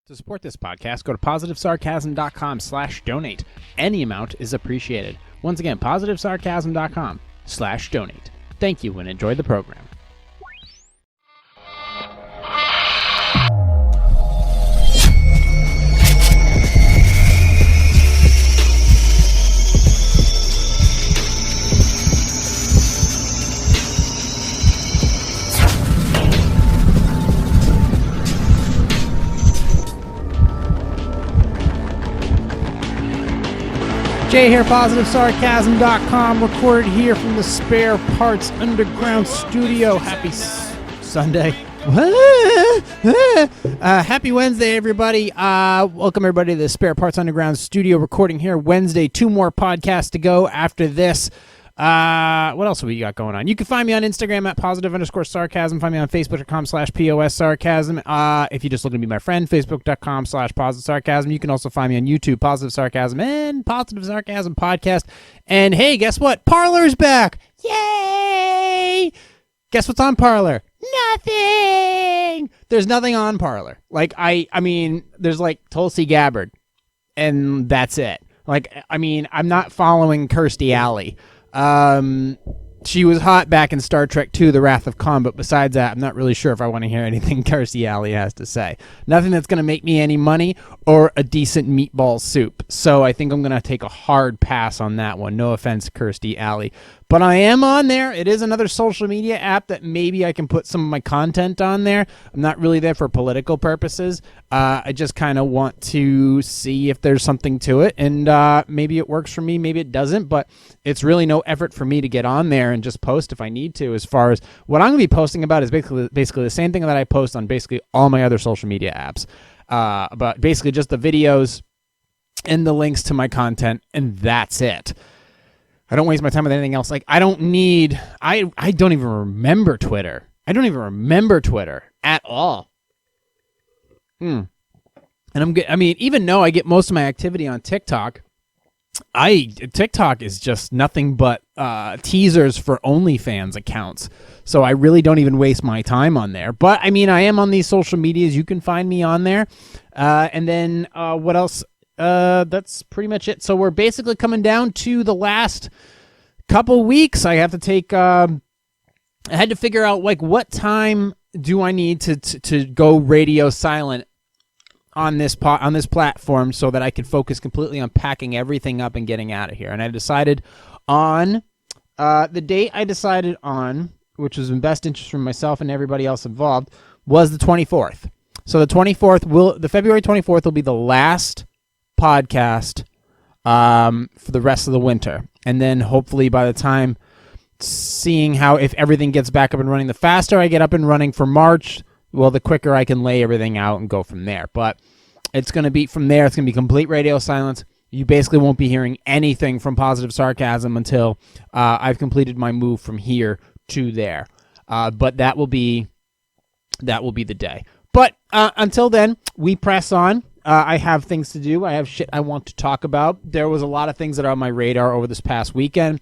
To support this podcast, go to positivesarcasm.com/donate. Any amount is appreciated. Once again, positivesarcasm.com/donate. Thank you and enjoy the program. Jay here, positivesarcasm.com, recorded here from the Spare Parts Underground Studio. Happy Sunday. Happy Wednesday, everybody. Welcome, everybody, to the Spare Parts Underground Studio, recording here Wednesday. 2 more podcasts to go after this. What else have we got going on? You can find me on Instagram at positive_sarcasm. Find me on Facebook.com/POS_sarcasm. If you just look to be my friend, Facebook.com/positive-sarcasm. You can also find me on YouTube, Positive Sarcasm and Positive Sarcasm Podcast. And hey, guess what? Parler's back! Yay! Guess what's on Parler? Nothing! There's nothing on Parler. Like, I mean, there's like Tulsi Gabbard, and that's it. Like, I mean, I'm not following Kirstie Alley. She was hot back in Star Trek II, The Wrath of Khan, but besides that, I'm not really sure if I want to hear anything Kirstie Alley has to say. Nothing that's going to make me any money or a decent meatball soup. So I think I'm going to take a hard pass on that one. No offense, Kirstie Alley. But I am on there. It is another social media app that maybe I can put some of my content on there. I'm not really there for political purposes. I just kind of want to see if there's something to it. And maybe it works for me, maybe it doesn't. But it's really no effort for me to get on there and just post if I need to. As far as what I'm going to be posting about is basically the same thing that I post on basically all my other social media apps. But basically just the videos and the links to my content, and that's it. I don't waste my time with anything else. Like, I don't even remember Twitter. I don't even remember Twitter at all. And even though I get most of my activity on TikTok, TikTok is just nothing but teasers for OnlyFans accounts. So I really don't even waste my time on there. But I mean, I am on these social medias. You can find me on there. And then what else? That's pretty much it. So we're basically coming down to the last couple weeks. I have to take, I had to figure out, like, what time do I need to go radio silent on this platform so that I can focus completely on packing everything up and getting out of here. And I decided on, the date I decided on, which was in best interest for myself and everybody else involved, was the 24th. So the February 24th will be the last podcast for the rest of the winter. And then hopefully by the time, seeing how if everything gets back up and running, the faster I get up and running for March, well, the quicker I can lay everything out and go from there. But it's going to be from there, it's going to be complete radio silence. You basically won't be hearing anything from Positive Sarcasm until I've completed my move from here to there. But that will be the day. But until then, we press on. I have things to do. I have shit I want to talk about. There was a lot of things that are on my radar over this past weekend.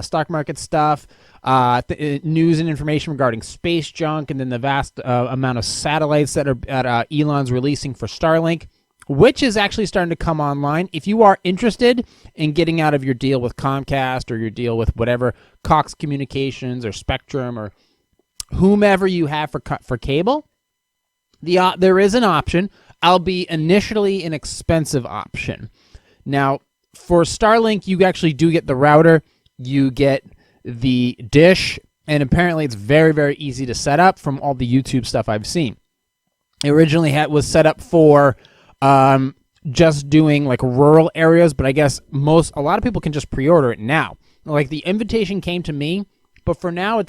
Stock market stuff, news and information regarding space junk, and then the vast amount of satellites that Elon's releasing for Starlink, which is actually starting to come online. If you are interested in getting out of your deal with Comcast or your deal with whatever, Cox Communications or Spectrum or whomever you have for cable, there is an option. I'll be initially an expensive option. Now, for Starlink, you actually do get the router, you get the dish, and apparently it's very, very easy to set up from all the YouTube stuff I've seen. It originally was set up for just doing like rural areas, but I guess a lot of people can just pre-order it now. Like, the invitation came to me, but for now I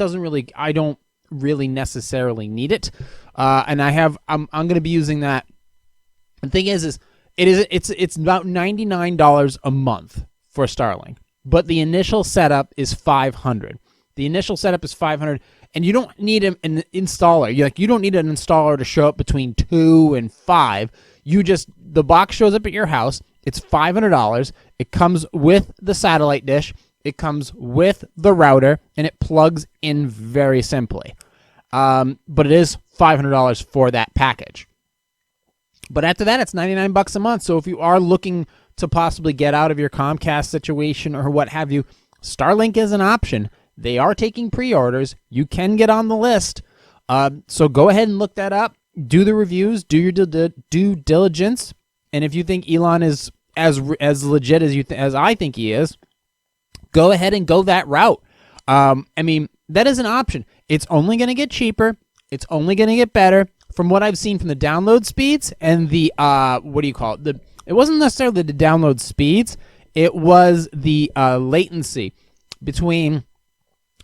don't really necessarily need it. And I'm going to be using that. The thing is it's about $99 a month for Starlink, but the initial setup is $500. The initial setup is $500, and you don't need an installer. You don't need an installer to show up between 2 and 5. The box shows up at your house. It's $500. It comes with the satellite dish. It comes with the router, and it plugs in very simply. But it is $500 for that package. But after that, it's $99 a month. So if you are looking to possibly get out of your Comcast situation or what have you, Starlink is an option. They are taking pre-orders. You can get on the list. So go ahead and look that up. Do the reviews. Do your due diligence. And if you think Elon is as legit as I think he is, go ahead and go that route. I mean, that is an option. It's only going to get cheaper. It's only going to get better. From what I've seen from the download speeds and the it wasn't necessarily the download speeds. It was the latency between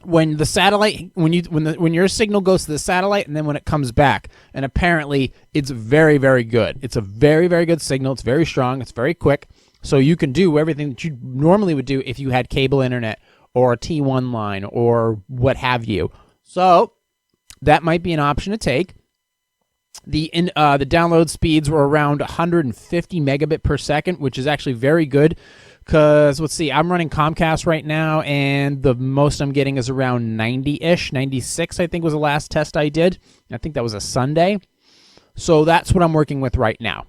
when the satellite when your signal goes to the satellite and then when it comes back. And apparently it's very, very good. It's a very, very good signal. It's very strong. It's very quick. So you can do everything that you normally would do if you had cable internet or a T1 line or what have you. So that might be an option to take. The download speeds were around 150 megabit per second, which is actually very good. Because, let's see, I'm running Comcast right now, and the most I'm getting is around 90-ish. 96, I think, was the last test I did. I think that was a Sunday. So that's what I'm working with right now.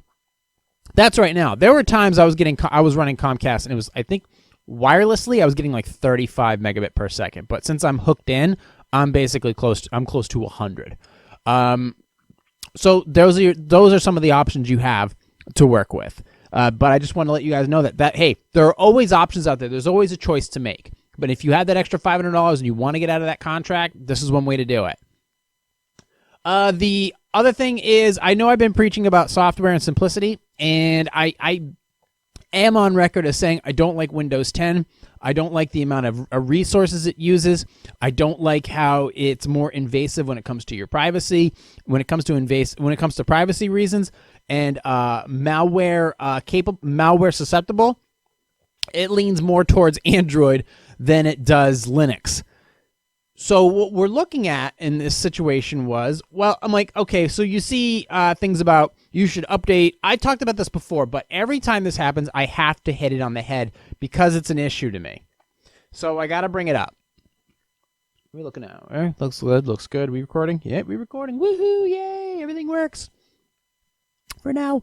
That's right now. There were times I was running Comcast, and it was, I think, wirelessly, I was getting like 35 megabit per second. But since I'm hooked in, I'm basically close to 100. So those are some of the options you have to work with. But I just want to let you guys know that hey, there are always options out there. There's always a choice to make. But if you have that extra $500 and you want to get out of that contract, this is one way to do it. The other thing is, I know I've been preaching about software and simplicity, and I am on record as saying I don't like Windows 10. I don't like the amount of resources it uses. I don't like how it's more invasive when it comes to your privacy, when it comes to privacy reasons, and malware susceptible. It leans more towards Android than it does Linux. So what we're looking at in this situation was, well, I'm like, okay, so you see things about you should update. I talked about this before, but every time this happens, I have to hit it on the head because it's an issue to me. So I got to bring it up. We're looking at it. Looks good. Looks good. We recording? Yeah, we recording. Woohoo! Yay! Everything works for now.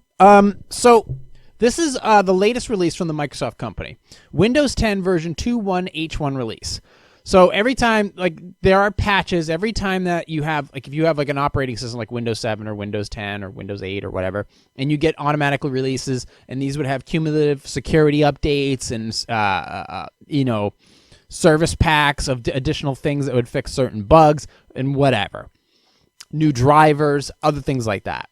So this is the latest release from the Microsoft company, Windows 10 version 2.1H1 release. So every time, like, there are patches every time that you have, like, if you have like an operating system like Windows 7 or Windows 10 or Windows 8 or whatever, and you get automatic releases, and these would have cumulative security updates and service packs of additional things that would fix certain bugs and whatever, new drivers, other things like that.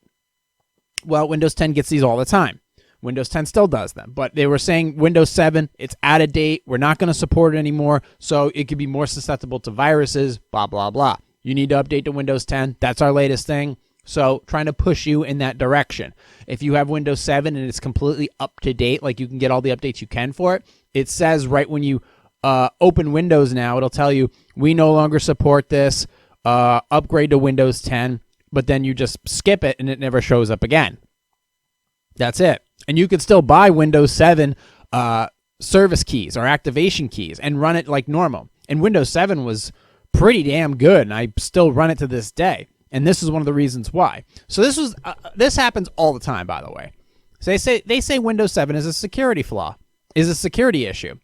Well, Windows 10 gets these all the time. Windows 10 still does them, but they were saying Windows 7, it's out of date. We're not going to support it anymore, so it could be more susceptible to viruses, blah, blah, blah. You need to update to Windows 10. That's our latest thing. So trying to push you in that direction. If you have Windows 7 and it's completely up to date, like you can get all the updates you can for it, it says right when you open Windows now, it'll tell you, we no longer support this, upgrade to Windows 10, but then you just skip it and it never shows up again. That's it. And you could still buy Windows 7 service keys or activation keys and run it like normal. And Windows 7 was pretty damn good, and I still run it to this day. And this is one of the reasons why. So this happens all the time, by the way. So they say Windows 7 is a security flaw, is a security issue.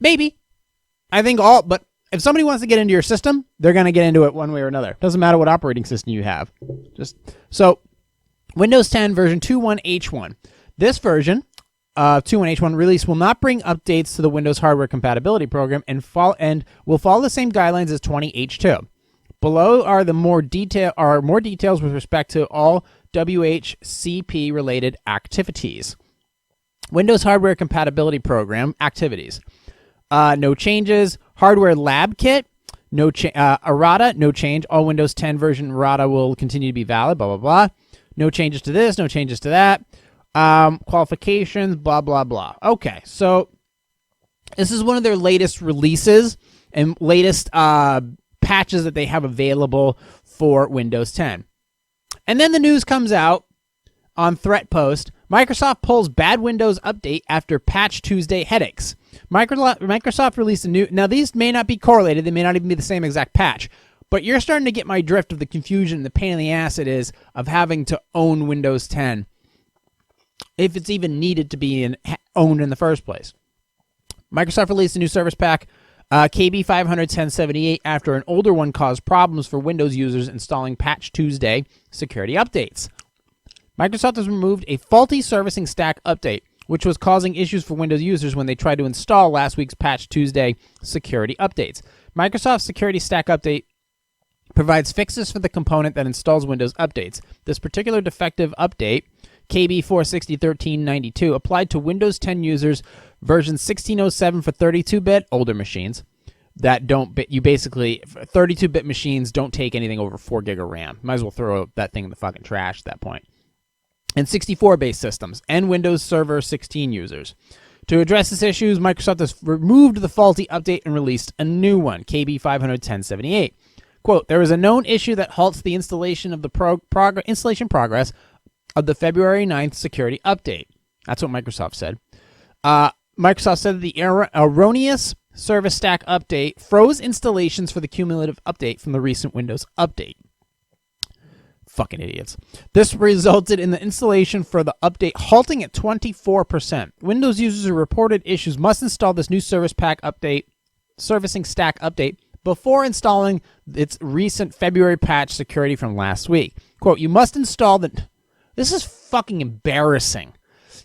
Maybe. But if somebody wants to get into your system, they're going to get into it one way or another. Doesn't matter what operating system you have. So Windows 10 version 2.1H1. This version, 2.1H1 release, will not bring updates to the Windows Hardware Compatibility Program and will follow the same guidelines as 20H2. Below are more details with respect to all WHCP-related activities. Windows Hardware Compatibility Program activities. No changes. Hardware Lab Kit. Errata, no change. All Windows 10 version errata will continue to be valid, blah, blah, blah. No changes to this, no changes to that. Qualifications, blah, blah, blah. Okay, so this is one of their latest releases and latest patches that they have available for Windows 10. And then the news comes out on Threat Post. Microsoft pulls bad Windows update after Patch Tuesday headaches. Microsoft released a new... Now, these may not be correlated. They may not even be the same exact patch. But you're starting to get my drift of the confusion and the pain in the ass it is of having to own Windows 10 if it's even needed to be owned in the first place. Microsoft released a new service pack, KB 500-1078, after an older one caused problems for Windows users installing Patch Tuesday security updates. Microsoft has removed a faulty servicing stack update, which was causing issues for Windows users when they tried to install last week's Patch Tuesday security updates. Microsoft's security stack update provides fixes for the component that installs Windows updates. This particular defective update, KB 460.13.92, applied to Windows 10 users version 1607 for 32-bit older machines that don't, you basically, 32-bit machines don't take anything over 4 gig of RAM. Might as well throw that thing in the fucking trash at that point. And 64-base systems and Windows Server 16 users. To address this issue, Microsoft has removed the faulty update and released a new one, KB 500-1078. Quote, there is a known issue that halts the installation of the installation progress of the February 9th security update. That's what Microsoft said. Microsoft said that the erroneous service stack update froze installations for the cumulative update from the recent Windows update. Fucking idiots. This resulted in the installation for the update halting at 24%. Windows users who reported issues must install this new servicing stack update before installing its recent February patch security from last week. Quote, you must install this is fucking embarrassing.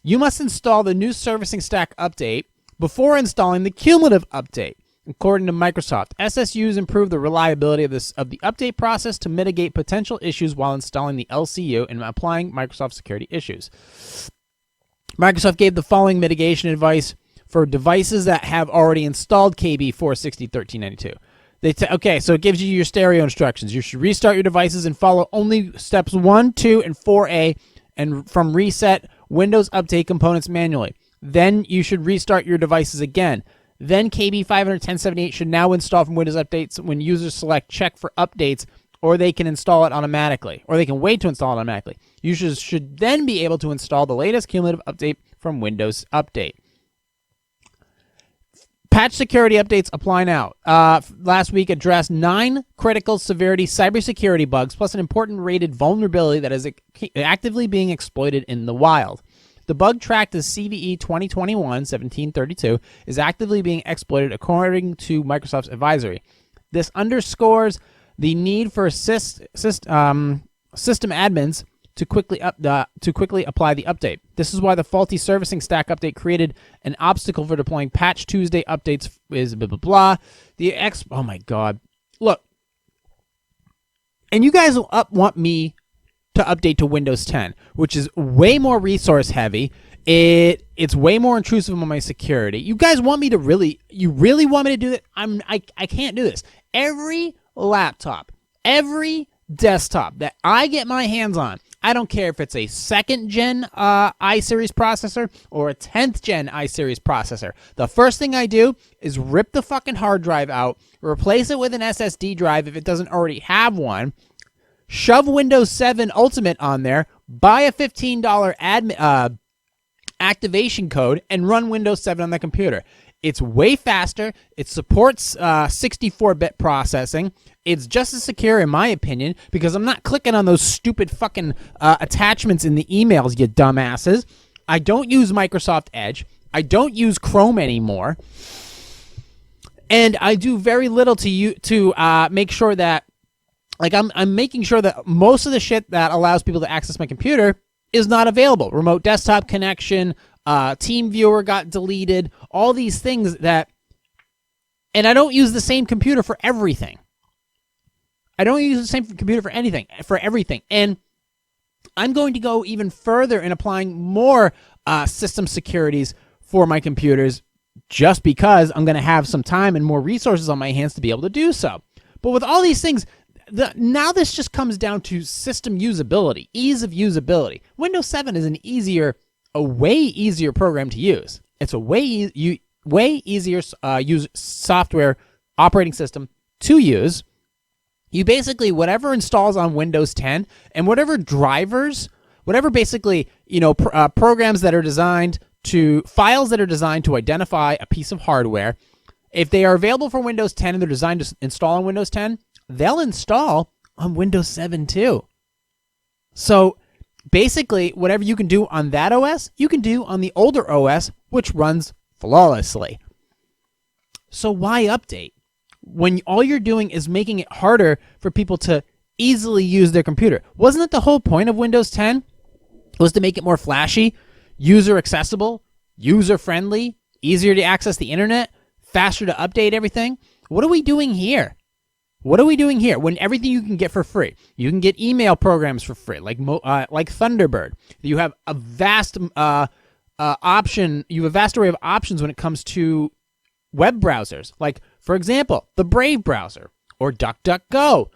You must install the new servicing stack update before installing the cumulative update. According to Microsoft, SSUs improve the reliability of the update process to mitigate potential issues while installing the LCU and applying Microsoft security issues. Microsoft gave the following mitigation advice for devices that have already installed KB 460.13.92. Okay, so it gives you your stereo instructions. You should restart your devices and follow only steps 1, 2, and 4A, and from reset Windows update components manually. Then you should restart your devices again. Then KB 500-1078 should now install from Windows Updates when users select check for updates, or they can install it automatically, or they can wait to install it automatically. Users should then be able to install the latest cumulative update from Windows Update. Patch security updates apply now. Last week addressed 9 critical severity cybersecurity bugs, plus an important rated vulnerability that is actively being exploited in the wild. The bug tracked as CVE 2021-1732 is actively being exploited according to Microsoft's advisory. This underscores the need for system admins to quickly apply the update. This is why the faulty servicing stack update created an obstacle for deploying Patch Tuesday updates is blah, blah, blah. Oh my God. Look. And you guys want me to update to Windows 10, which is way more resource heavy. It's way more intrusive on my security. You guys want me to you really want me to do that? I can't do this. Every laptop, every desktop that I get my hands on, I don't care if it's a 2nd gen iSeries processor or a 10th gen iSeries processor. The first thing I do is rip the fucking hard drive out, replace it with an SSD drive if it doesn't already have one, shove Windows 7 Ultimate on there, buy a $15 activation code, and run Windows 7 on the computer. It's way faster. It supports 64-bit processing. It's just as secure, in my opinion, because I'm not clicking on those stupid fucking attachments in the emails, you dumbasses. I don't use Microsoft Edge. I don't use Chrome anymore. And I do very little to make sure that, like, I'm making sure that most of the shit that allows people to access my computer is not available. Remote desktop connection, TeamViewer got deleted, all these things that, and I don't use the same computer for everything. I don't use the same computer for everything. And I'm going to go even further in applying more system securities for my computers just because I'm going to have some time and more resources on my hands to be able to do so. But with all these things, now this just comes down to system usability, ease of usability. Windows 7 is a way easier program to use. It's a way easier use software operating system to use. You basically, whatever installs on Windows 10 and whatever drivers, whatever basically, programs that are designed files that are designed to identify a piece of hardware, if they are available for Windows 10 and they're designed to install on Windows 10, they'll install on Windows 7 too. So basically whatever you can do on that OS, you can do on the older OS, which runs flawlessly. So why update when all you're doing is making it harder for people to easily use their computer? Wasn't it the whole point of Windows 10 was to make it more flashy, user accessible, user friendly, easier to access the internet, faster to update everything? What are we doing here? What are we doing here when everything you can get for free? You can get email programs for free, like Thunderbird. You have a vast option. You have a vast array of options when it comes to web browsers. Like, for example, the Brave browser or DuckDuckGo.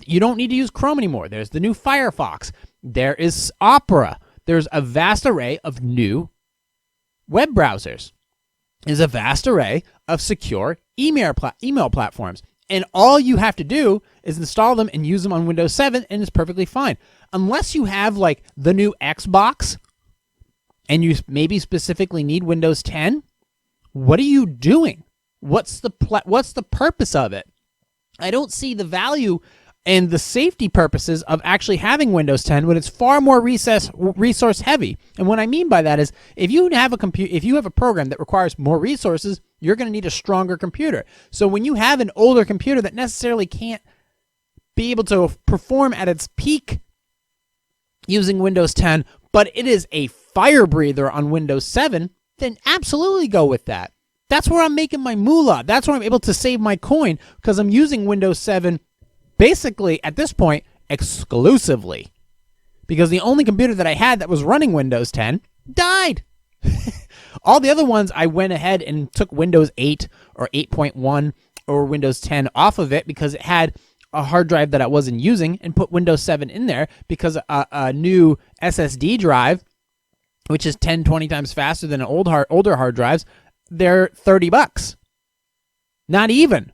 You don't need to use Chrome anymore. There's the new Firefox. There is Opera. There's a vast array of new web browsers. There's a vast array of secure email platforms. And all you have to do is install them and use them on Windows 7, and it's perfectly fine. Unless you have, like, the new Xbox, and you maybe specifically need Windows 10, what are you doing? What's the purpose of it? I don't see the value and the safety purposes of actually having Windows 10 when it's far more resource heavy. And what I mean by that is, if you have a program that requires more resources, you're going to need a stronger computer. So when you have an older computer that necessarily can't be able to perform at its peak using Windows 10, but it is a fire breather on Windows 7, then absolutely go with that. That's where I'm making my moolah. That's where I'm able to save my coin, because I'm using Windows 7 basically at this point exclusively, because the only computer that I had that was running Windows 10 died. All the other ones, I went ahead and took Windows 8 or 8.1 or Windows 10 off of it because it had a hard drive that I wasn't using, and put Windows 7 in there because a new SSD drive, which is 10, 20 times faster than older hard drives, they're $30. Not even.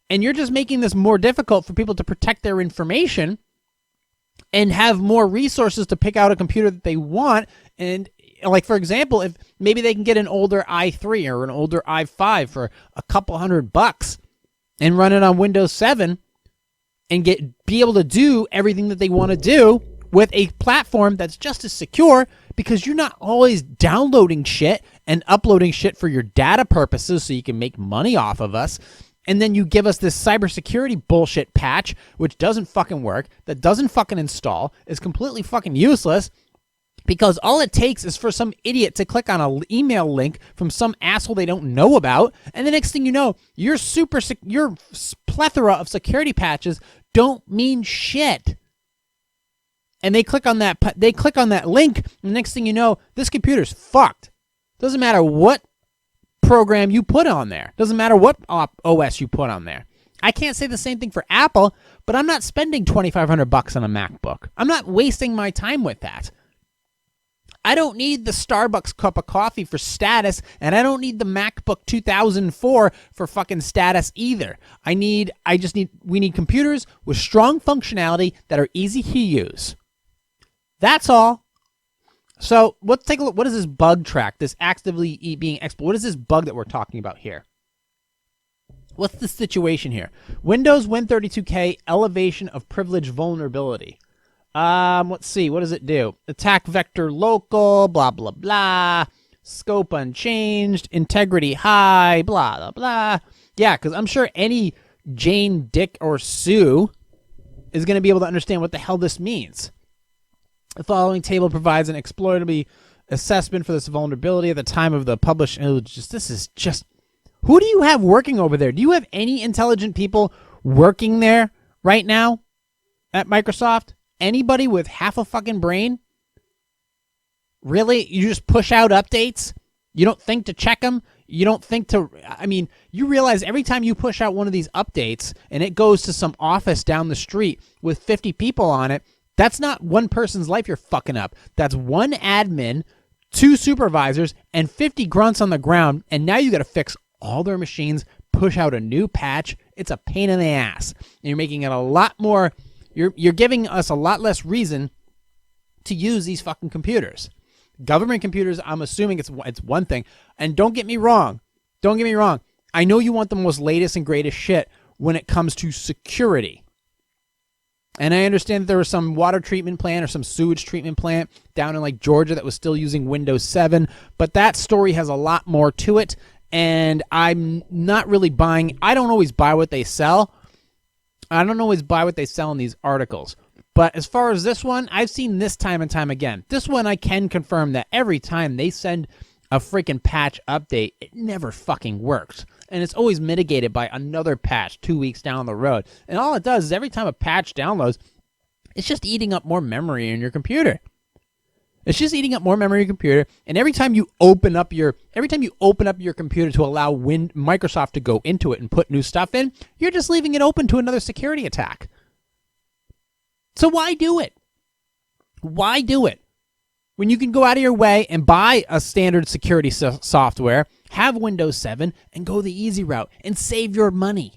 And you're just making this more difficult for people to protect their information and have more resources to pick out a computer that they want. And, like, for example, if maybe they can get an older i3 or an older i5 for a couple $100 and run it on Windows 7 and be able to do everything that they want to do with a platform that's just as secure, because you're not always downloading shit and uploading shit for your data purposes so you can make money off of us. And then you give us this cybersecurity bullshit patch, which doesn't fucking work, that doesn't fucking install, is completely fucking useless, because all it takes is for some idiot to click on an email link from some asshole they don't know about, and the next thing you know, your plethora of security patches don't mean shit. And they click on that link, and the next thing you know, this computer's fucked. Doesn't matter what program you put on there. Doesn't matter what OS you put on there. I can't say the same thing for Apple, but I'm not spending $2,500 on a MacBook. I'm not wasting my time with that. I don't need the Starbucks cup of coffee for status, and I don't need the MacBook 2004 for fucking status either. We need computers with strong functionality that are easy to use. That's all. So let's take a look. What is this bug track, this actively being exploited? What is this bug that we're talking about here? What's the situation here? Windows Win32K elevation of privilege vulnerability. Let's see. What does it do? Attack vector local, blah, blah, blah. Scope unchanged. Integrity high, blah, blah, blah. Yeah, because I'm sure any Jane, Dick, or Sue is going to be able to understand what the hell this means. The following table provides an exploitability assessment for this vulnerability at the time of the publish. This is just, who do you have working over there? Do you have any intelligent people working there right now at Microsoft? Anybody with half a fucking brain? Really? You just push out updates? You don't think to check them? You don't think to, you realize every time you push out one of these updates and it goes to some office down the street with 50 people on it, that's not one person's life you're fucking up. That's one admin, 2 supervisors, and 50 grunts on the ground, and now you got to fix all their machines, push out a new patch. It's a pain in the ass. And you're making it a lot more, you're giving us a lot less reason to use these fucking computers. Government computers, I'm assuming it's one thing. And don't get me wrong. I know you want the most latest and greatest shit when it comes to security. And I understand that there was some water treatment plant or some sewage treatment plant down in like Georgia that was still using Windows 7. But that story has a lot more to it. And I'm not really buying. I don't always buy what they sell. I don't always buy what they sell in these articles. But as far as this one, I've seen this time and time again. This one I can confirm that every time they send a freaking patch update, it never fucking works. And it's always mitigated by another patch 2 weeks down the road. And all it does is every time a patch downloads, it's just eating up more memory in your computer. It's just eating up more memory in your computer. And every time you open up your computer to allow Microsoft to go into it and put new stuff in, you're just leaving it open to another security attack. So why do it? Why do it? When you can go out of your way and buy a standard security software, have Windows 7, and go the easy route and save your money.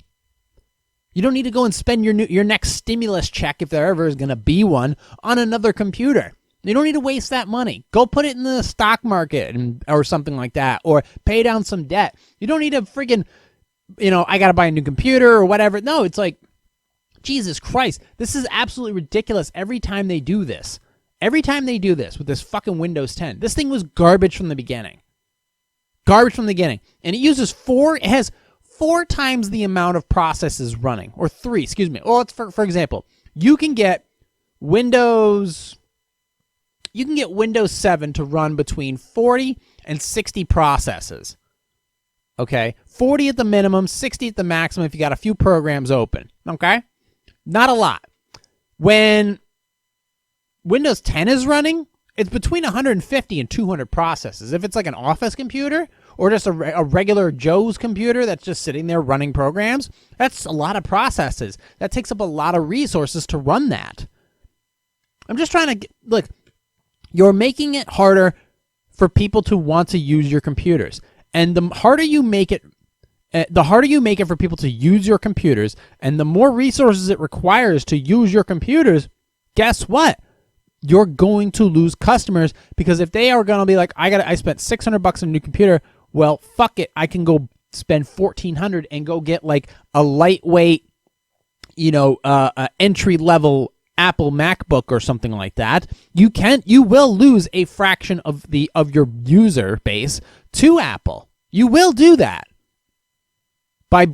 You don't need to go and spend your next stimulus check, if there ever is going to be one, on another computer. You don't need to waste that money. Go put it in the stock market or something like that, or pay down some debt. You don't need to freaking, I got to buy a new computer or whatever. No, it's like, Jesus Christ, this is absolutely ridiculous every time they do this. Every time they do this with this fucking Windows 10, this thing was garbage from the beginning. Garbage from the beginning. And it has 4 times the amount of processes running, or 3, excuse me. Well, it's for example, you can get Windows 7 to run between 40 and 60 processes. Okay? 40 at the minimum, 60 at the maximum if you got a few programs open. Okay? Not a lot. When Windows 10 is running, it's between 150 and 200 processes. If it's like an office computer or just a regular Joe's computer that's just sitting there running programs, that's a lot of processes. That takes up a lot of resources to run that. I'm just trying to look. You're making it harder for people to want to use your computers. And the harder you make it for people to use your computers, and the more resources it requires to use your computers, guess what? You're going to lose customers, because if they are going to be like, I spent $600 on a new computer, well, fuck it, I can go spend $1,400 and go get like a lightweight, entry level Apple MacBook or something like that. You will lose a fraction of your user base to Apple. You will do that by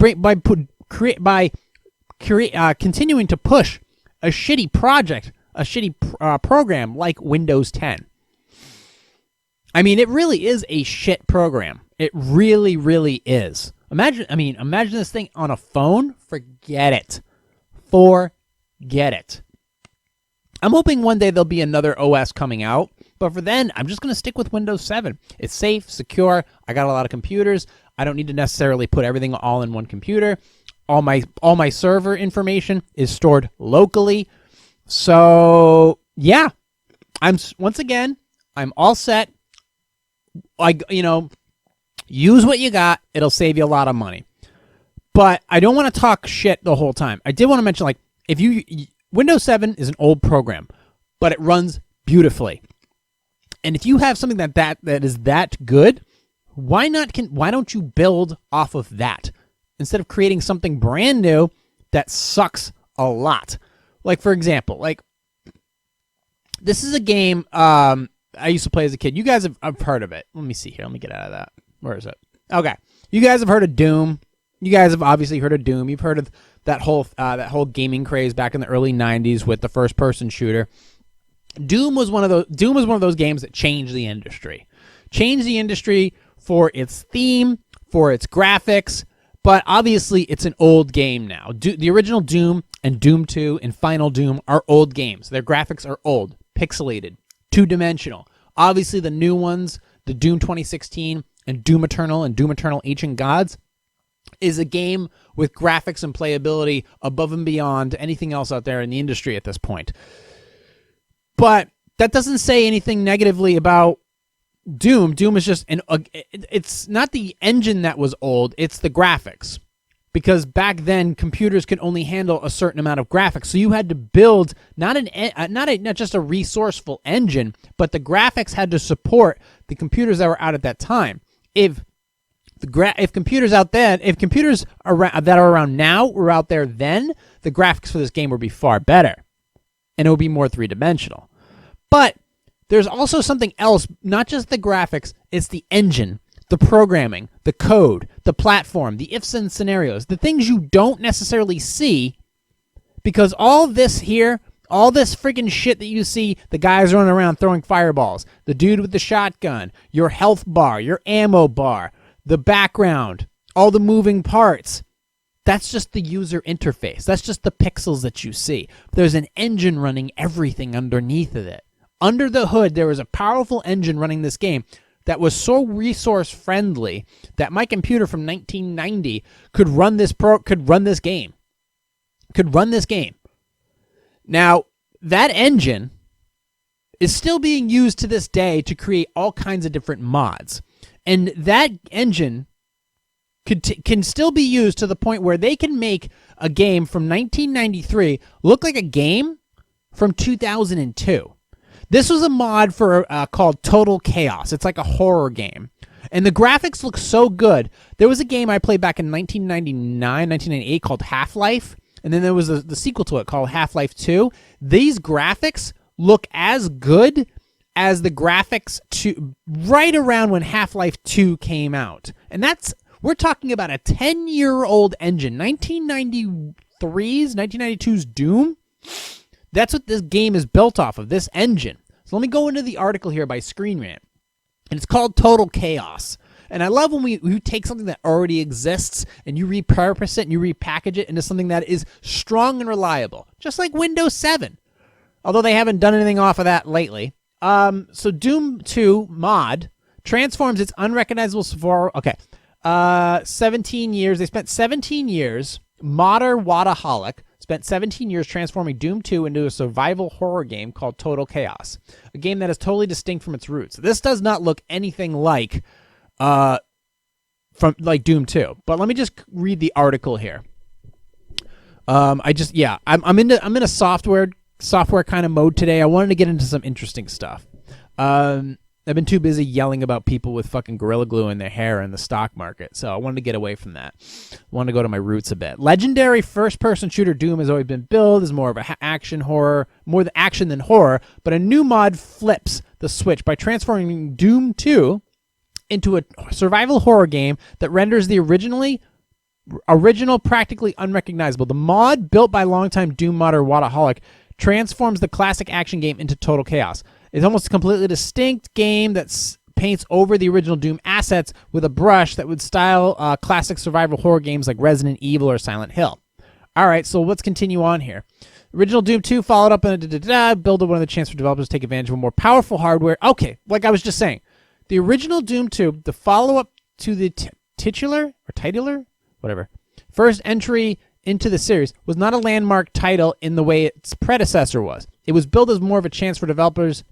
continuing to push a shitty project, a shitty program like Windows 10. I mean, it really is a shit program. It really, really is. Imagine this thing on a phone. Forget it. Forget it. I'm hoping one day there'll be another OS coming out, but for then, I'm just going to stick with Windows 7. It's safe, secure. I got a lot of computers. I don't need to necessarily put everything all in one computer. All my server information is stored locally. So, yeah. I'm all set. Use what you got. It'll save you a lot of money. But I don't want to talk shit the whole time. I did want to mention, Windows 7 is an old program, but it runs beautifully. And if you have something that is that good, why don't you build off of that instead of creating something brand new that sucks a lot? Like, for example, this is a game I used to play as a kid. You guys have heard of it. Let me see here. Let me get out of that. Where is it? Okay. You guys have heard of Doom. You guys have obviously heard of Doom. You've heard of that whole gaming craze back in the early 90s with the first-person shooter. Doom was one of those games that changed the industry. Changed the industry for its theme, for its graphics, but obviously it's an old game now. The original Doom and Doom 2 and Final Doom are old games. Their graphics are old, pixelated, two-dimensional. Obviously the new ones, the Doom 2016 and Doom Eternal Ancient Gods, is a game with graphics and playability above and beyond anything else out there in the industry at this point. But that doesn't say anything negatively about Doom. Doom is just it's not the engine that was old, it's the graphics. Because back then computers could only handle a certain amount of graphics. So you had to build not just a resourceful engine, but the graphics had to support the computers that were out at that time. If computers that are around now were out there then, the graphics for this game would be far better. and it would be more three-dimensional. But there's also something else, not just the graphics, it's the engine, the programming, the code, the platform, the ifs and scenarios, the things you don't necessarily see, because all this here, all this freaking shit that you see, the guys running around throwing fireballs, the dude with the shotgun, your health bar, your ammo bar, the background, all the moving parts, that's just the user interface. That's just the pixels that you see. There's an engine running everything underneath of it. Under the hood, there was a powerful engine running this game that was so resource friendly that my computer from 1990 could run this game. Now, that engine is still being used to this day to create all kinds of different mods. And that engine can still be used to the point where they can make a game from 1993 look like a game from 2002. This was a mod for called Total Chaos. It's like a horror game. And the graphics look so good. There was a game I played back in 1998 called Half-Life. And then there was the sequel to it called Half-Life 2. These graphics look as good as the graphics to right around when Half-Life 2 came out. And we're talking about a 10-year-old engine. 1992's Doom. That's what this game is built off of, this engine. So let me go into the article here by Screen Rant. And it's called Total Chaos. And I love when we take something that already exists and you repurpose it and you repackage it into something that is strong and reliable. Just like Windows 7. Although they haven't done anything off of that lately. So Doom 2 mod transforms its unrecognizable 17 years. They spent 17 years. Modder Wadaholic spent 17 years transforming Doom 2 into a survival horror game called Total Chaos, a game that is totally distinct from its roots. This does not look anything like Doom 2. But let me just read the article here. I'm in a software kind of mode today. I wanted to get into some interesting stuff. I've been too busy yelling about people with fucking Gorilla Glue in their hair in the stock market, so I wanted to get away from that. I wanted to go to my roots a bit. Legendary first-person shooter Doom has always been billed as more of a action horror, more the action than horror, but a new mod flips the switch by transforming Doom 2 into a survival horror game that renders the original practically unrecognizable. The mod, built by longtime Doom modder Wadaholic, transforms the classic action game into Total Chaos. It's almost a completely distinct game that paints over the original Doom assets with a brush that would style classic survival horror games like Resident Evil or Silent Hill. All right, so let's continue on here. Original Doom 2 followed up on build one of the chance for developers to take advantage of a more powerful hardware. Okay, like I was just saying, the original Doom 2, the follow-up to the titular first entry into the series, was not a landmark title in the way its predecessor was. It was built as more of a chance for developers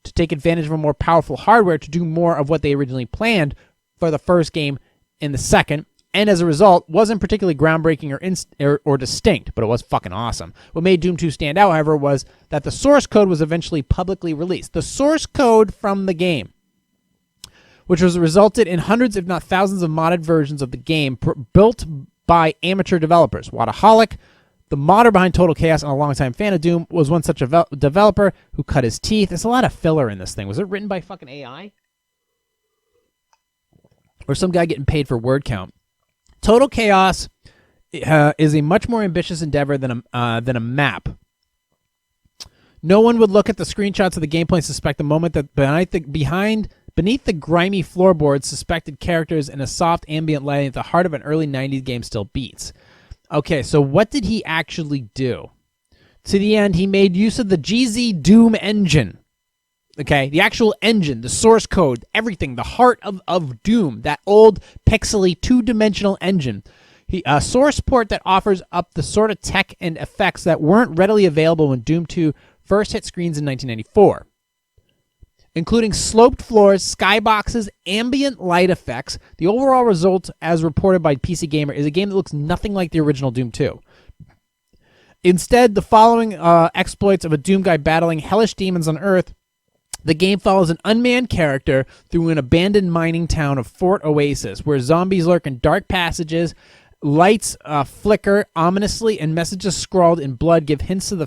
to take advantage of a more powerful hardware to do more of what they originally planned for the first game in the second, and as a result, wasn't particularly groundbreaking or distinct, but it was fucking awesome. What made Doom 2 stand out, however, was that the source code was eventually publicly released. The source code from the game, which was resulted in hundreds, if not thousands, of modded versions of the game built by amateur developers. Wadaholic, the modder behind Total Chaos and a longtime fan of Doom, was one such a developer who cut his teeth. There's a lot of filler in this thing. Was it written by fucking AI? Or some guy getting paid for word count? Total Chaos is a much more ambitious endeavor than a map. No one would look at the screenshots of the gameplay and suspect the moment that beneath the grimy floorboards, suspected characters and a soft ambient lighting at the heart of an early 90s game still beats. Okay, so what did he actually do? To the end, he made use of the GZ Doom engine. Okay, the actual engine, the source code, everything, the heart of Doom, that old pixely two-dimensional engine. A source port that offers up the sort of tech and effects that weren't readily available when Doom 2 first hit screens in 1994. Including sloped floors, skyboxes, ambient light effects. The overall result, as reported by PC Gamer, is a game that looks nothing like the original Doom 2. Instead, the following exploits of a Doom guy battling hellish demons on Earth. The game follows an unmanned character through an abandoned mining town of Fort Oasis, where zombies lurk in dark passages, lights flicker ominously, and messages scrawled in blood give hints of the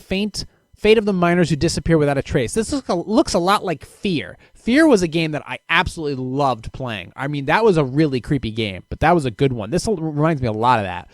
Fate of the miners who disappear without a trace. This looks a lot like Fear. Fear was a game that I absolutely loved playing. I mean, that was a really creepy game, but that was a good one. This reminds me a lot of that.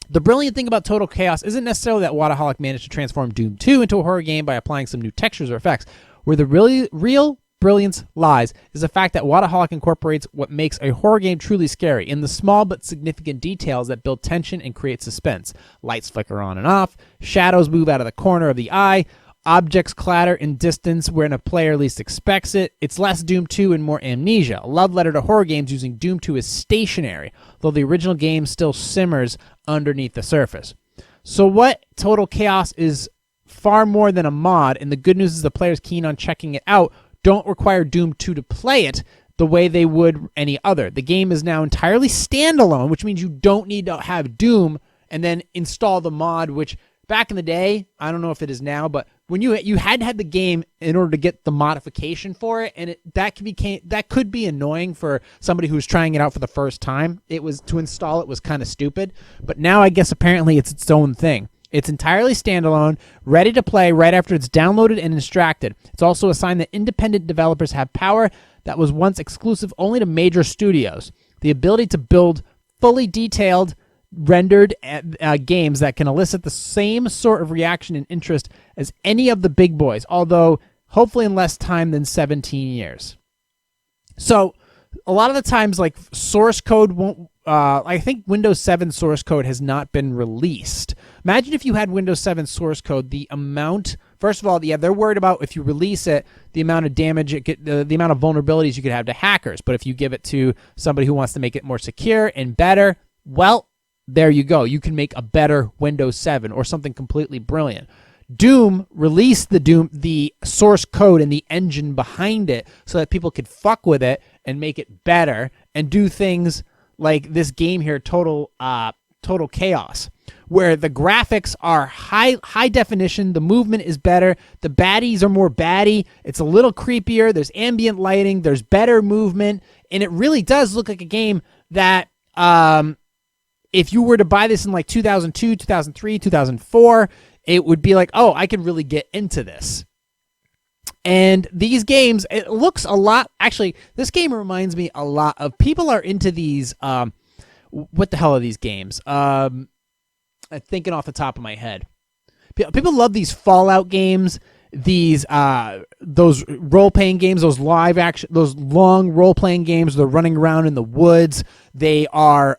The brilliant thing about Total Chaos isn't necessarily that Wadaholic managed to transform Doom 2 into a horror game by applying some new textures or effects. Where the real brilliance lies is the fact that Wadaholic incorporates what makes a horror game truly scary in the small but significant details that build tension and create suspense. Lights flicker on and off, shadows move out of the corner of the eye, objects clatter in distance when a player least expects it. It's less Doom 2 and more Amnesia, a love letter to horror games using Doom 2 as stationary, though the original game still simmers underneath the surface. So what Total Chaos is far more than a mod, and the good news is the players keen on checking it out don't require Doom 2 to play it the way they would any other. The game is now entirely standalone, which means you don't need to have Doom and then install the mod, which back in the day, I don't know if it is now, but when you had to have the game in order to get the modification for it, and that could be annoying for somebody who's trying it out for the first time. It was to install it was kind of stupid, but now I guess apparently it's its own thing. It's entirely standalone, ready to play right after it's downloaded and extracted. It's also a sign that independent developers have power that was once exclusive only to major studios. The ability to build fully detailed, rendered games that can elicit the same sort of reaction and interest as any of the big boys, although hopefully in less time than 17 years. So a lot of the times, like, source code won't, I think Windows 7 source code has not been released. Imagine if you had Windows 7 source code, the amount, first of all, yeah, they're worried about if you release it, the amount of damage, the amount of vulnerabilities you could have to hackers. But if you give it to somebody who wants to make it more secure and better, well, there you go. You can make a better Windows 7 or something completely brilliant. Doom released the source code and the engine behind it so that people could fuck with it and make it better and do things like this game here, Total Chaos, where the graphics are high definition, the movement is better, the baddies are more baddie, it's a little creepier, there's ambient lighting, there's better movement, and it really does look like a game that if you were to buy this in like 2002, 2003, 2004, it would be like, oh, I could really get into this. And these games, it looks a lot, actually, this game reminds me a lot of, people are into these, what the hell are these games? I'm thinking off the top of my head. People love these Fallout games, these, those role-playing games, those live action, those long role-playing games, they're running around in the woods, they are,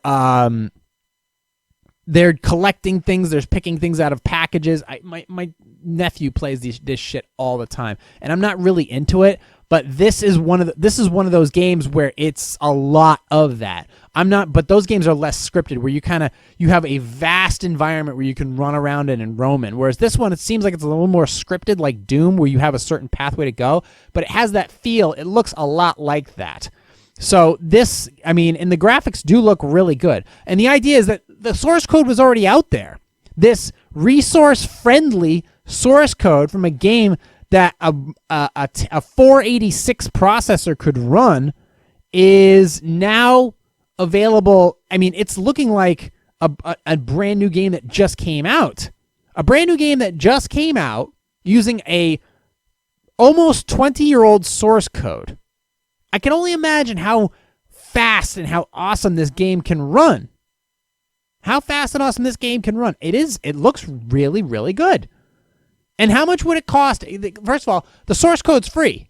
they're collecting things. They're picking things out of packages. My nephew plays this shit all the time, and I'm not really into it. But this is one of those games where it's a lot of that. I'm not, but those games are less scripted, where you have a vast environment where you can run around in and roam in. Whereas this one, it seems like it's a little more scripted, like Doom, where you have a certain pathway to go. But it has that feel. It looks a lot like that. So this, I mean, and the graphics do look really good. And the idea is that the source code was already out there. This resource-friendly source code from a game that a 486 processor could run is now available. I mean, it's looking like a brand new game that just came out. A brand new game that just came out using a almost 20-year-old source code. I can only imagine how fast and how awesome this game can run. How fast and awesome this game can run. It looks really, really good. And how much would it cost? First of all, the source code's free.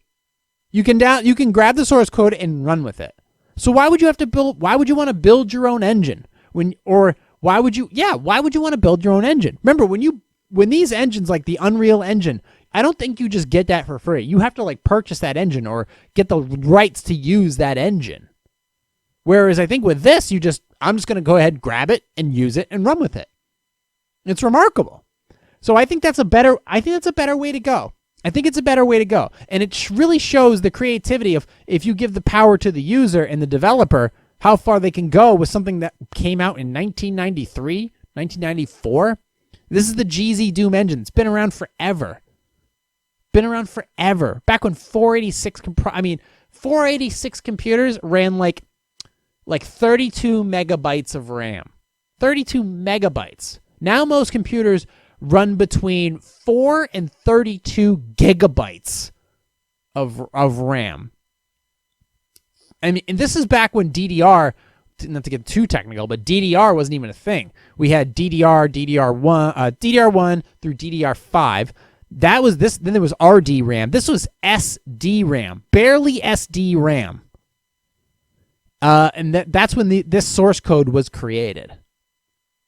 You can grab the source code and run with it. So why would you want to build your own engine? Why would you want to build your own engine? Remember, when these engines, like the Unreal Engine, I don't think you just get that for free. You have to like purchase that engine or get the rights to use that engine. Whereas I think with this, I'm just going to go ahead, grab it and use it and run with it. It's remarkable. So I think that's a better way to go. I think it's a better way to go. And it really shows the creativity of, if you give the power to the user and the developer, how far they can go with something that came out in 1993, 1994. This is the GZ Doom engine. It's been around forever. Back when 486 computers ran like 32 megabytes of RAM. 32 megabytes. Now most computers run between 4 and 32 gigabytes of RAM. I mean, and this is back when DDR, not to get too technical, but DDR wasn't even a thing. We had DDR1 through DDR5. That was this. Then there was RD RAM. This was SD RAM, barely SD RAM. And that's when this source code was created.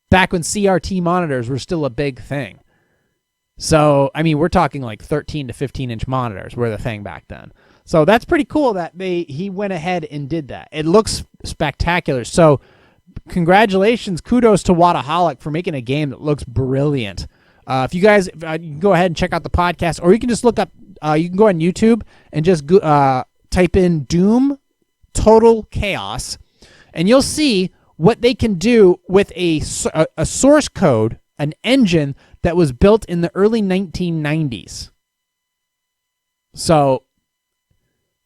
Back when CRT monitors were still a big thing. So, I mean, we're talking like 13 to 15-inch monitors were the thing back then. So that's pretty cool that he went ahead and did that. It looks spectacular. So congratulations, kudos to Wadaholic for making a game that looks brilliant. If you guys you can go ahead and check out the podcast, or you can just look up, you can go on YouTube and just type in Doom Total Chaos, and you'll see what they can do with a source code, an engine that was built in the early 1990s. So,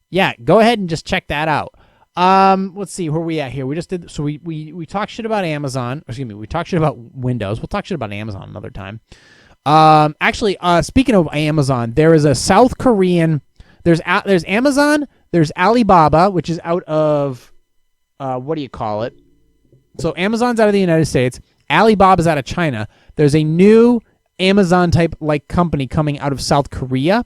yeah, go ahead and just check that out. Let's see, where are we at here? We just did, so we talked shit about Amazon. Excuse me, we talked shit about Windows. We'll talk shit about Amazon another time. Actually, speaking of Amazon, there is a South Korean, there's Amazon, there's Alibaba, which is out of, what do you call it? So Amazon's out of the United States. Alibaba's out of China. There's a new Amazon type like company coming out of South Korea.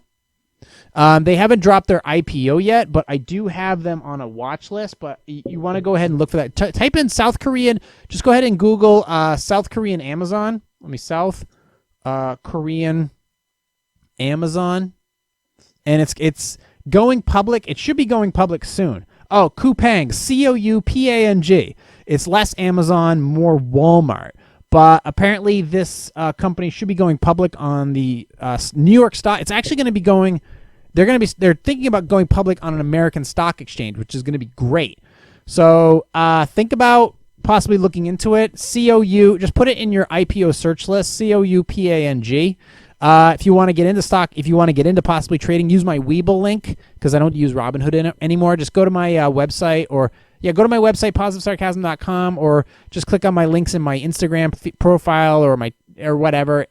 They haven't dropped their IPO yet, but I do have them on a watch list. But you want to go ahead and look for that. Type in South Korean. Just go ahead and Google South Korean Amazon. South Korean Amazon, and it's going public. It should be going public soon. Oh, Coupang, Coupang. It's less Amazon, more Walmart. But apparently this company should be going public on the New York stock. It's actually going to be going. They're thinking about going public on an American stock exchange, which is going to be great. So think about possibly looking into it. Just put it in your IPO search list. Coupang. If you want to get into stock, if you want to get into possibly trading, use my Webull link, because I don't use Robinhood anymore. Just go to my website, or go to my website, positivesarcasm.com, or just click on my links in my Instagram profile or whatever.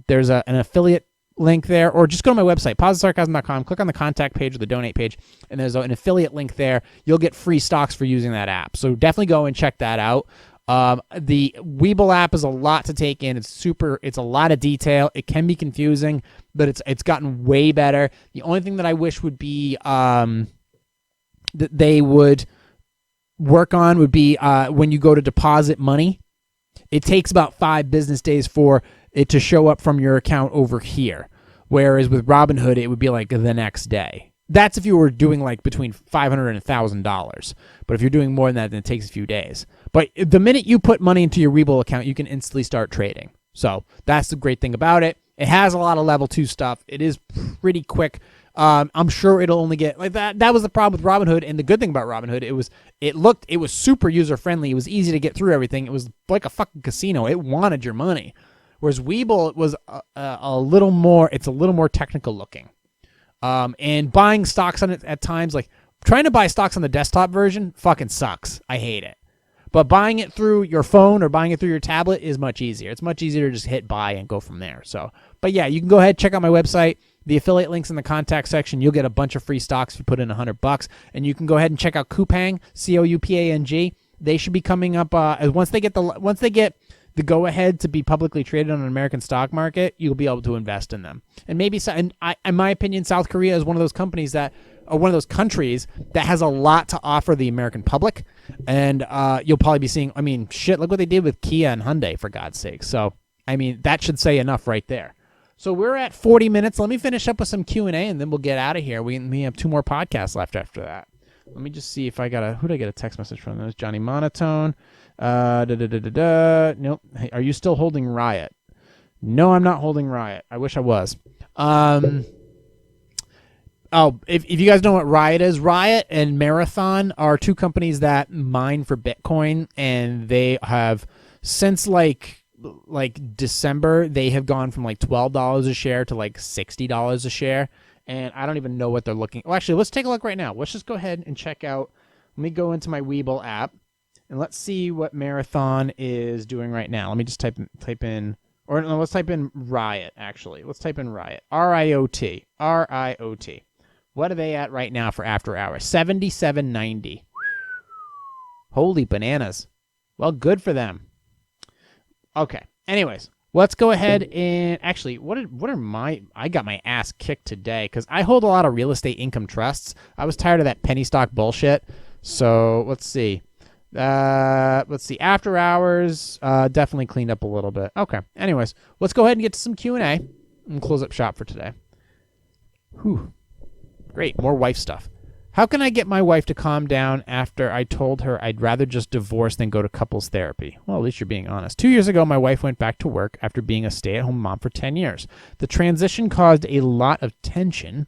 There's an affiliate link there, or just go to my website, positivesarcasm.com, click on the contact page or the donate page, and there's an affiliate link there. You'll get free stocks for using that app. So definitely go and check that out. The Webull app is a lot to take in. It's a lot of detail. It can be confusing, but it's gotten way better. The only thing that I wish would be that they would work on would be when you go to deposit money, it takes about 5 business days for it to show up from your account over here. Whereas with Robinhood, it would be like the next day. That's if you were doing like between $500 and $1,000. But if you're doing more than that, then it takes a few days. But the minute you put money into your Webull account, you can instantly start trading. So that's the great thing about it. It has a lot of level 2 stuff. It is pretty quick. I'm sure it'll only get like that. That was the problem with Robinhood. And the good thing about Robinhood, it was super user friendly. It was easy to get through everything. It was like a fucking casino. It wanted your money. Whereas Webull, it was a little more technical looking. And buying stocks on it at times, like trying to buy stocks on the desktop version fucking sucks. I hate it. But buying it through your phone or buying it through your tablet is much easier. It's much easier to just hit buy and go from there. So, but yeah, you can go ahead, check out my website. The affiliate links in the contact section. You'll get a bunch of free stocks if you put in $100. And you can go ahead and check out Coupang, Coupang. They should be coming up once they get the go ahead to be publicly traded on an American stock market. You'll be able to invest in them. And maybe, in my opinion, South Korea is one of those countries that has a lot to offer the American public. And you'll probably be seeing, look what they did with Kia and Hyundai, for God's sake. So, that should say enough right there. So we're at 40 minutes. Let me finish up with some Q&A, and then we'll get out of here. We have 2 more podcasts left after that. Let me just see if who did I get a text message from? That was Johnny Monotone. Nope. Hey, are you still holding Riot? No, I'm not holding Riot. I wish I was. If you guys know what Riot is, Riot and Marathon are 2 companies that mine for Bitcoin, and they have since like December, they have gone from like $12 a share to like $60 a share. And I don't even know what they're looking. Well, actually, let's take a look right now. Let's just go ahead and check out. Let me go into my Webull app, and let's see what Marathon is doing right now. Let me just type in Or no, let's type in riot, actually. Let's type in riot. R-I-O-T. R-I-O-T. What are they at right now for after hours? 77.90. Holy bananas. Well, good for them. Okay. Anyways, let's go ahead and actually, I got my ass kicked today because I hold a lot of real estate income trusts. I was tired of that penny stock bullshit. So let's see. After hours, definitely cleaned up a little bit. Okay. Anyways, let's go ahead and get to some Q&A and close up shop for today. Whew. Great. More wife stuff. How can I get my wife to calm down after I told her I'd rather just divorce than go to couples therapy? Well, at least you're being honest. 2 years ago, my wife went back to work after being a stay-at-home mom for 10 years. The transition caused a lot of tension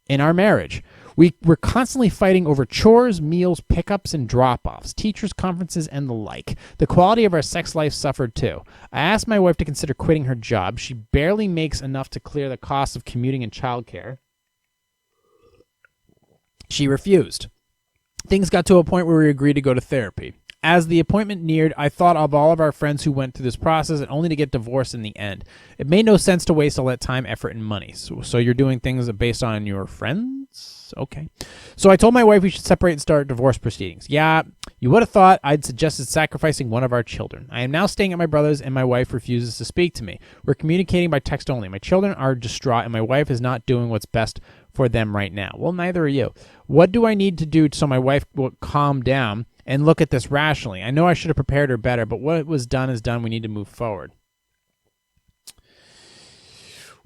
in our marriage. We were constantly fighting over chores, meals, pickups, and drop-offs, teachers' conferences, and the like. The quality of our sex life suffered too. I asked my wife to consider quitting her job. She barely makes enough to clear the cost of commuting and childcare. She refused. Things got to a point where we agreed to go to therapy. As the appointment neared, I thought of all of our friends who went through this process and only to get divorced in the end. It made no sense to waste all that time, effort, and money. So you're doing things based on your friends? Okay. So I told my wife we should separate and start divorce proceedings. Yeah, you would have thought I'd suggested sacrificing one of our children. I am now staying at my brother's and my wife refuses to speak to me. We're communicating by text only. My children are distraught and my wife is not doing what's best for them right now. Well, neither are you. What do I need to do so my wife will calm down and look at this rationally? I know I should have prepared her better, but what was done is done. We need to move forward.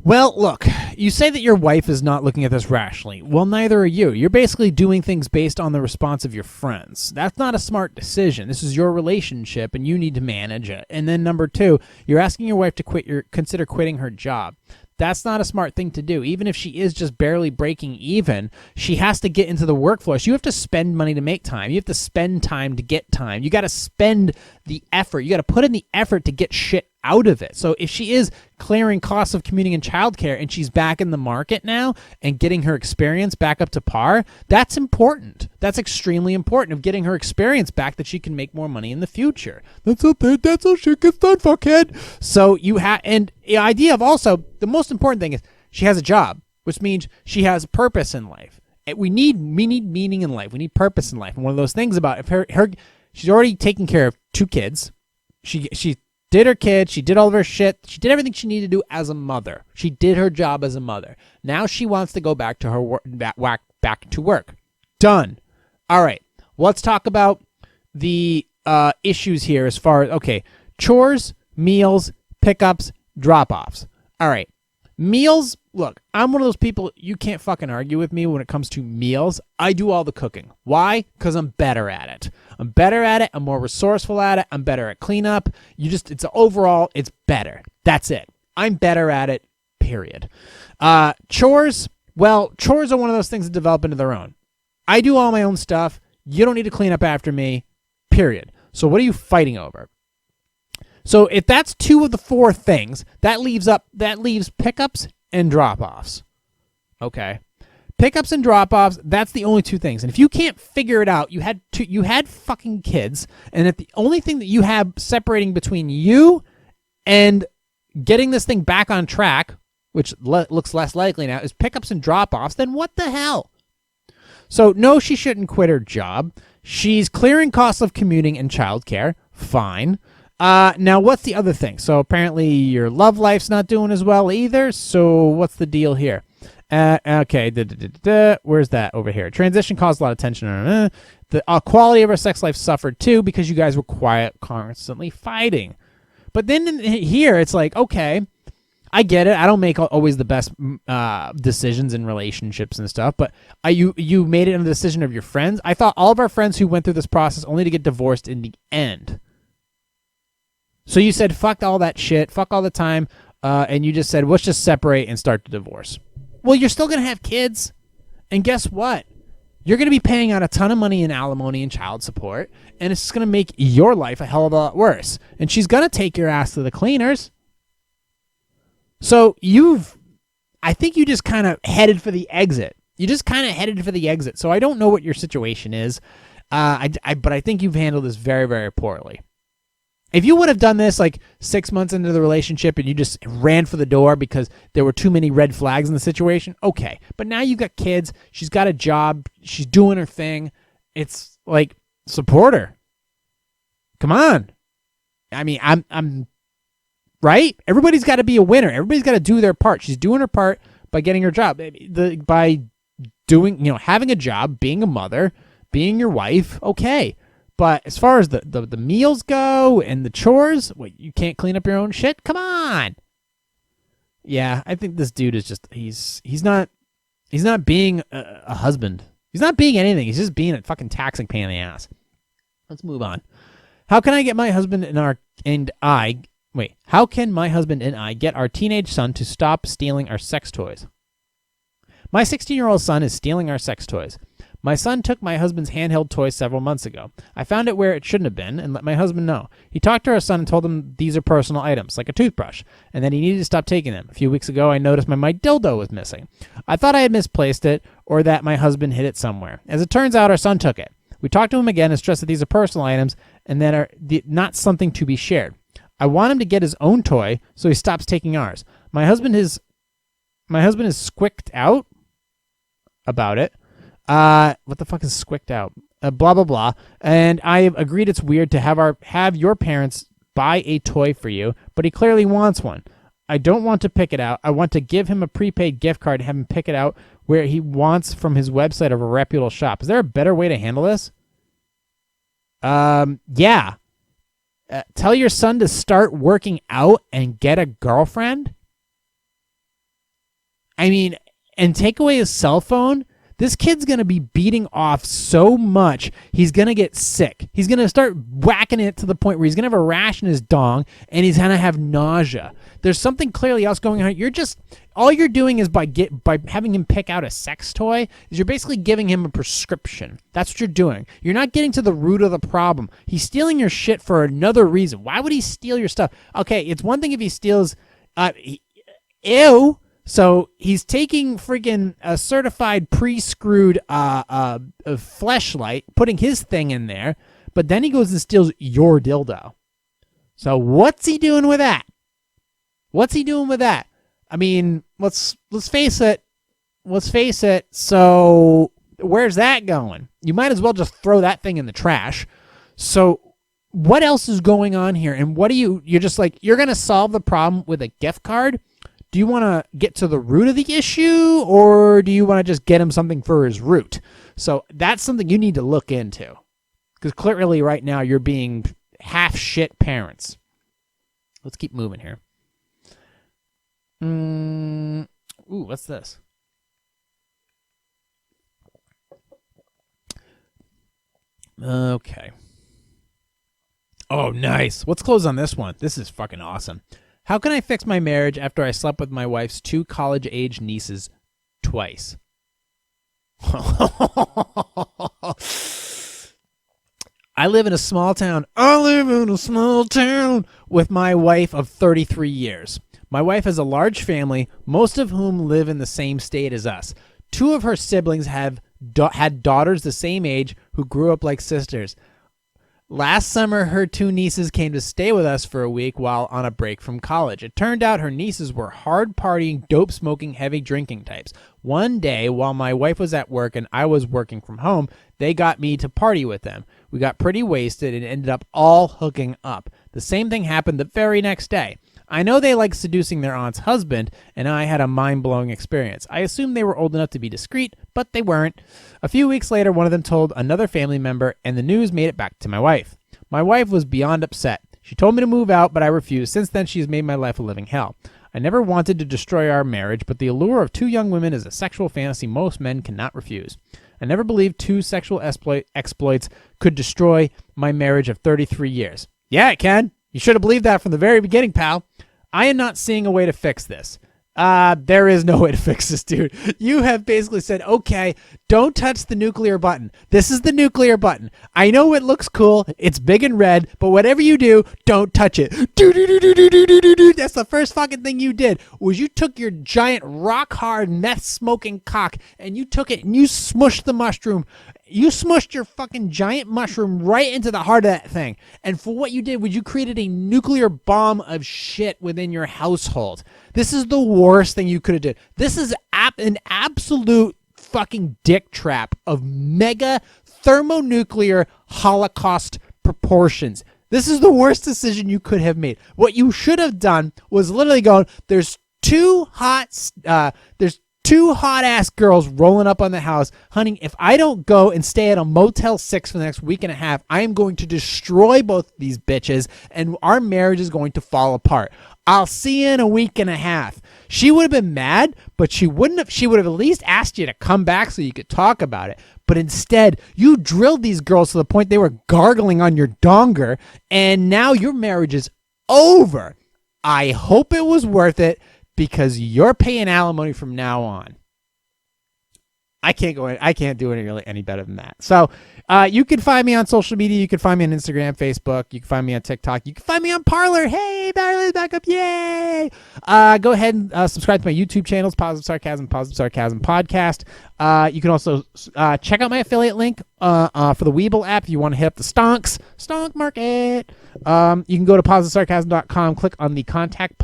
Well, look, you say that your wife is not looking at this rationally. Well, neither are you. You're basically doing things based on the response of your friends. That's not a smart decision. This is your relationship, and you need to manage it. And then number two, you're asking your wife to consider quitting her job. That's not a smart thing to do. Even if she is just barely breaking even, she has to get into the workforce. You have to spend money to make time. You have to spend time to get time. You got to spend the effort. You got to put in the effort to get shit out of it. So if she is clearing costs of commuting and childcare and she's back in the market now and getting her experience back up to par, that's important. That's extremely important of getting her experience back that she can make more money in the future. That's how shit gets done, fuckhead. So you have, and the idea of also, the most important thing is she has a job, which means she has purpose in life. And we need meaning in life. We need purpose in life. And one of those things about if her she's already taken care of 2 kids. She did her kids. She did all of her shit. She did everything she needed to do as a mother. She did her job as a mother. Now she wants to go back to her back to work. Done. All right. Let's talk about the issues here as far as, okay, chores, meals, pickups, drop-offs. All right. Meals, look, I'm one of those people, you can't fucking argue with me when it comes to meals. I do all the cooking. Why? Because I'm better at it. I'm better at it. I'm more resourceful at it. I'm better at cleanup. Overall, it's better. That's it. I'm better at it, period. Chores, well, chores are one of those things that develop into their own. I do all my own stuff. You don't need to clean up after me, period. So what are you fighting over? So if that's 2 of the 4 things, that leaves pickups and drop-offs. Okay. Pickups and drop-offs, that's the only 2 things. And if you can't figure it out, you had fucking kids, and if the only thing that you have separating between you and getting this thing back on track, which looks less likely now, is pickups and drop-offs, then what the hell? So no, she shouldn't quit her job. She's clearing costs of commuting and childcare. Fine. Now, what's the other thing? So apparently your love life's not doing as well either. So what's the deal here? Okay. Where's that over here? Transition caused a lot of tension. The quality of our sex life suffered too because you guys were quiet, constantly fighting. But then here it's like, okay, I get it. I don't make always the best decisions in relationships and stuff, but you made it a decision of your friends. I thought all of our friends who went through this process only to get divorced in the end. So you said, fuck all that shit, fuck all the time, and you just said, let's just separate and start the divorce. Well, you're still going to have kids, and guess what? You're going to be paying out a ton of money in alimony and child support, and it's going to make your life a hell of a lot worse. And she's going to take your ass to the cleaners. So I think you just kind of headed for the exit. So I don't know what your situation is, but I think you've handled this very, very poorly. If you would have done this like 6 months into the relationship and you just ran for the door because there were too many red flags in the situation, okay. But now you got kids. She's got a job. She's doing her thing. It's like, support her. Come on. I mean, I'm right. Everybody's got to be a winner. Everybody's got to do their part. She's doing her part by getting her job. By doing, having a job, being a mother, being your wife. Okay. But as far as the meals go and the chores, you can't clean up your own shit? Come on. Yeah, I think this dude is just he's not being a husband. He's not being anything. He's just being a fucking taxing pain in the ass. Let's move on. How can my husband and I get our teenage son to stop stealing our sex toys? My 16-year-old son is stealing our sex toys. My son took my husband's handheld toys several months ago. I found it where it shouldn't have been and let my husband know. He talked to our son and told him these are personal items, like a toothbrush, and that he needed to stop taking them. A few weeks ago, I noticed my dildo was missing. I thought I had misplaced it or that my husband hid it somewhere. As it turns out, our son took it. We talked to him again and stressed that these are personal items and that are not something to be shared. I want him to get his own toy so he stops taking ours. My husband is squicked out about it. What the fuck is squicked out? Blah, blah, blah. And I have agreed it's weird to have your parents buy a toy for you, but he clearly wants one. I don't want to pick it out. I want to give him a prepaid gift card and have him pick it out where he wants from his website of a reputable shop. Is there a better way to handle this? Yeah. Tell your son to start working out and get a girlfriend. I mean, and take away his cell phone. This kid's going to be beating off so much, he's going to get sick. He's going to start whacking it to the point where he's going to have a rash in his dong and he's going to have nausea. There's something clearly else going on. All you're doing is by having him pick out a sex toy, is you're basically giving him a prescription. That's what you're doing. You're not getting to the root of the problem. He's stealing your shit for another reason. Why would he steal your stuff? Okay, it's one thing if he steals, ew. So he's taking freaking a certified pre-screwed fleshlight, putting his thing in there, but then he goes and steals your dildo. So what's he doing with that? I mean, let's face it. So where's that going? You might as well just throw that thing in the trash. So what else is going on here? And you're just like, you're going to solve the problem with a gift card? Do you want to get to the root of the issue, or do you want to just get him something for his root? So that's something you need to look into, because clearly right now you're being half shit parents. Let's keep moving here. Ooh, what's this? Okay. Oh, nice. Let's close on this one. This is fucking awesome. How can I fix my marriage after I slept with my wife's 2 college-age nieces twice? I live in a small town with my wife of 33 years. My wife has a large family, most of whom live in the same state as us. 2 of her siblings had daughters the same age who grew up like sisters. Last summer, her 2 nieces came to stay with us for a week while on a break from college. It turned out her nieces were hard-partying, dope-smoking, heavy-drinking types. One day, while my wife was at work and I was working from home, they got me to party with them. We got pretty wasted and ended up all hooking up. The same thing happened the very next day. I know they like seducing their aunt's husband, and I had a mind-blowing experience. I assumed they were old enough to be discreet, but they weren't. A few weeks later, one of them told another family member, and the news made it back to my wife. My wife was beyond upset. She told me to move out, but I refused. Since then, she has made my life a living hell. I never wanted to destroy our marriage, but the allure of 2 young women is a sexual fantasy most men cannot refuse. I never believed 2 sexual exploits could destroy my marriage of 33 years. Yeah, it can. You should have believed that from the very beginning, pal. I am not seeing a way to fix this. There is no way to fix this, dude. You have basically said, okay, don't touch the nuclear button. This is the nuclear button. I know it looks cool. It's big and red, but whatever you do, don't touch it. That's the first fucking thing you did, was you took your giant rock hard meth smoking cock and you took it and you smushed the mushroom. You smushed your fucking giant mushroom right into the heart of that thing. And for what you did was you created a nuclear bomb of shit within your household. This is the worst thing you could have did. This is an absolute fucking dick trap of mega thermonuclear Holocaust proportions. This is the worst decision you could have made. What you should have done was literally go, there's two hot ass girls rolling up on the house. Honey, if I don't go and stay at a Motel 6 for the next week and a half, I am going to destroy both these bitches and our marriage is going to fall apart. I'll see you in a week and a half. She would have been mad, but she would have at least asked you to come back so you could talk about it. But instead, you drilled these girls to the point they were gargling on your donger, and now your marriage is over. I hope it was worth it, because you're paying alimony from now on. I can't do any better than that. So you can find me on social media. You can find me on Instagram, Facebook. You can find me on TikTok. You can find me on Parler. Hey, Parler's back up. Yay. Go ahead and subscribe to my YouTube channels, Positive Sarcasm Podcast. You can also check out my affiliate link for the Webull app if you want to hit up the stonk market. You can go to positivesarcasm.com, click on the contact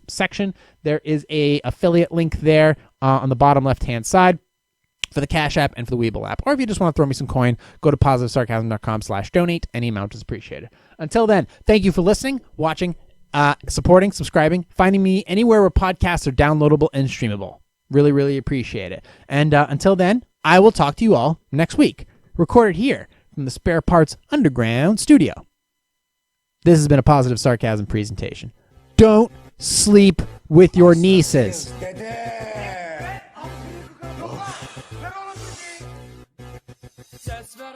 section. There is a affiliate link there on the bottom left-hand side for the Cash App and for the Webull app. Or if you just want to throw me some coin, go to positivesarcasm.com/donate. Any amount is appreciated. Until then, thank you for listening, watching, supporting, subscribing, finding me anywhere where podcasts are downloadable and streamable. Really, really appreciate it. And until then, I will talk to you all next week. Recorded here from the Spare Parts Underground Studio. This has been a Positive Sarcasm presentation. Don't sleep with your nieces. Ses ver.